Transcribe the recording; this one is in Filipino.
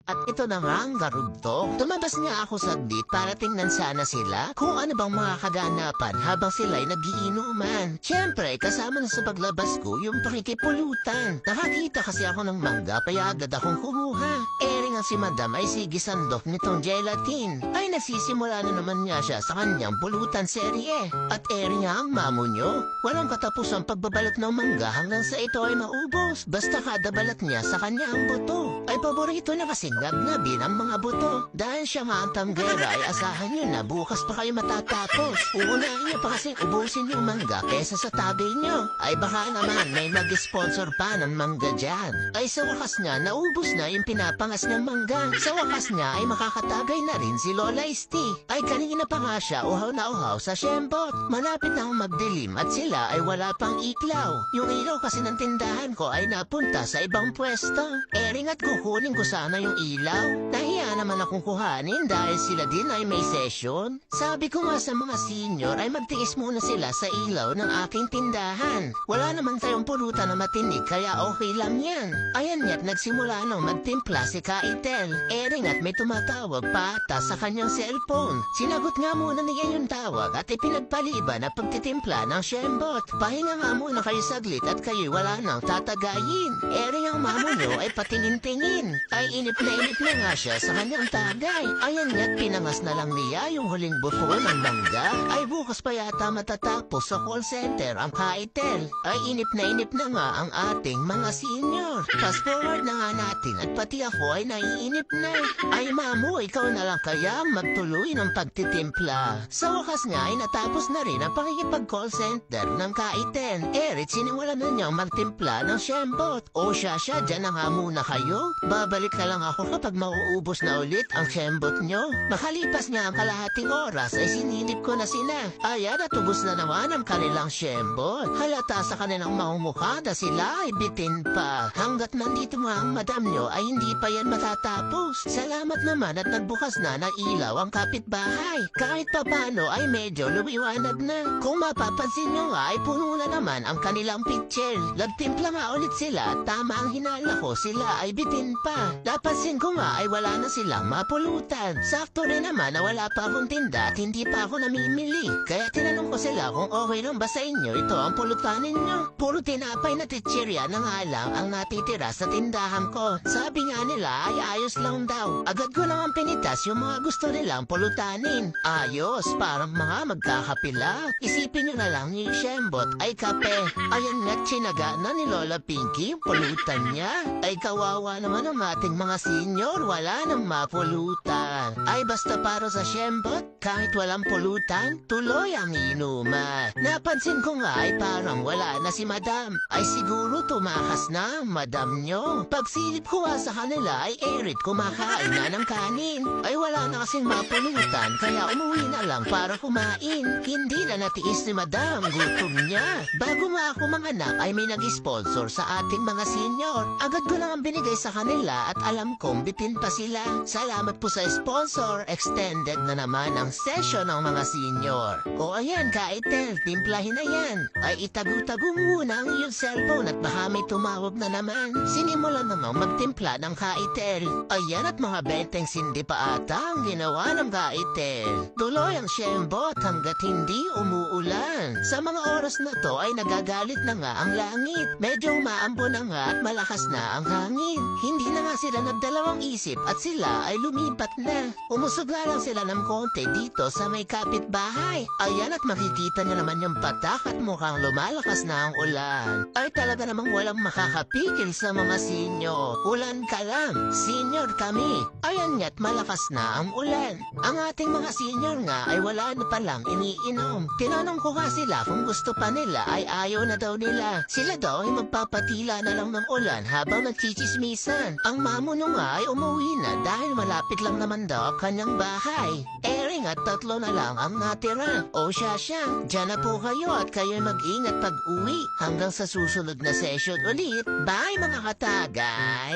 At ito na nga ang garugtong. Tumabas nga ako saglit para tingnan sana sila kung ano bang mga kaganapan habang sila'y nagiinuman. Siyempre, kasama na sa paglabas ko yung pakikipulutan. Nakakita kasi ako ng mangga kaya agad akong kumuha. Eri nga si madam ay sige sandok nitong gelatin. Ay nasisimula na naman niya siya sa kanyang pulutan serye. At eri nga ang mamo nyo. Walang katapos ang pagbabalat ng mangga hanggang sa ito ay maubos. Basta kada balat niya sa kanya ang buto. Ay paborito na kasi ngabngabin ang mga buto. Dahil siya nga ang tanggera ay asahan nyo na bukas pa kayo matatapos. Uunahin niyo pa kasing ubusin yung mangga kesa sa tabi nyo. Ay baka naman may mag-sponsor pa ng mangga dyan. Ay sa wakas nga naubos na yung pinapangas ng mangga. Sa wakas nga ay makakatagay na rin si Lola Esti. Ay kanina pa nga siya uhaw na uhaw sa Shembot. Malapit na ang magdilim at sila ay wala pang iklaw. Yung ilaw kasi ng tindahan ko ay napunta sa ibang pwesto. Ering at kukunin ko sana yung ilaw. Nahiya naman akong kuhanin dahil sila din ay may session. Sabi ko nga sa mga senior ay magtiis muna sila sa ilaw ng aking tindahan. Wala naman tayong pulutan na matinig kaya okay lang yan. Ayan nga't nagsimula nang magtimpla si Kaitel. Ering at may tumatawag pa ata sa kanyang cellphone. Sinagot nga muna niya yung tawag at ipinagpaliban na pagtitimpla ng Shembot. Pahinga nga muna kayo saglit at kayo wala nang tatagayin. Ering ang mamo nyo ay patingin-tingin. Ay inip na nga siya sa kanyang tagay. Ayan nga't pinangas na lang niya yung huling buto ng mangga. Ay bukas pa yata matatapos sa call center ang Kaitel. Ay inip na nga ang ating mga senior. Fast forward na nga natin at pati ako ay naiinip na. Ay mamo, ikaw na lang kaya magtuloy ng pagtitimpla. Sa wakas nga ay natapos na rin ang pakikipag-call center ng Kaitel. Erit, sinimulan na niyang magtimpla ng Shembot. O siya, dyan na nga muna kayo. Babalik na lang ako kapag mauubos na ulit ang Shembot nyo. Makalipas nga ang kalahating oras ay sinilip ko na sila. Ayan, natubos na naman ang kanilang Shembot. Halata sa kanilang mga mukha na sila ay bitin pa. Hanggat nandito nga ang madam nyo ay hindi pa yan matatapos. Salamat naman at nagbukas na ng ilaw ang kapitbahay. Kahit pa paano ay medyo lumiwanag na. Kung mapapansin nyo nga ay puno na naman ang kanilang pitchel. Nagtimpla nga ulit sila at tama ang hinala ko sila ay bitin pa. Napansin ko nga ay wala na silang mapulutan. Sakto rin naman na wala pa akong tinda at hindi pa ako namimili. Kaya tinanong ko sila kung okay lang ba sa inyo ito ang pulutanin nyo. Puro tinapay na titsirya na nga lang ang natitira sa tindahan ko. Sabi nga nila ay ayos lang daw. Agad ko naman pinitas yung mga gusto nilang pulutanin. Ayos, parang mga magkakapila. Isipin nyo na lang ni Shembot ay kape. Ayan nga tsinaga na ni Lola Pinky yung pulutan niya. Ay kawawa naman ang ating mga senior, wala nang mapulutan. Ay basta para sa Shembot, kahit walang pulutan, tuloy ang inuman. Napansin ko nga ay parang wala na si madam. Ay siguro tumakas na ang madam nyo. Pagsilip ko nga sa kanila ay Erit kumakain na ng kanin. Ay wala na kasing mapulutan kaya umuwi na lang para kumain. Hindi na natiis ni madam, gutom niya. Bago nga ako manganak ay may nag-sponsor sa ating mga senior. Agad ko lang ang binigay sa kanila at alam kong bitin pa sila. Salamat po sa sponsor. Extended na naman ang session ng mga senior. O ayan, Kaitel, timplahin na yan. Ay itago-tago muna ang iyong cellphone at baka may tumawag na naman. Sinimula namang magtimpla ng Kaitel. Ayan at mga benteng sindi pa ata ang ginawa ng Kaitel. Tuloy ang Shembot hanggat hindi umuulan. Sa mga oras na to ay nagagalit na nga ang langit. Medyo umaambo na nga at malakas na ang hangin. Hindi na nga sila nagdalawang isip at sila ay lumipat na. Umusog na lang sila ng konti dito sa may kapitbahay. Ayan at makikita niya naman yung patak at mukhang lumalakas na ang ulan. Ay talaga namang walang makakapigil sa mga senior. Ulan ka lang, senior kami. Ayan nga't malakas na ang ulan. Ang ating mga senior nga ay wala na palang iniinom. Tinanong ko nga sila kung gusto pa nila ay ayaw na daw nila. Sila daw ay magpapatila na lang ng ulan habang nagchichismisan. Ang mamo nung nga ay umuwi na dahil malapit lang naman daw ang kanyang bahay. Ering at 3 na lang ang natira. O siya, dyan na po kayo at kayo mag-ingat pag-uwi. Hanggang sa susunod na session ulit. Bye mga katagay!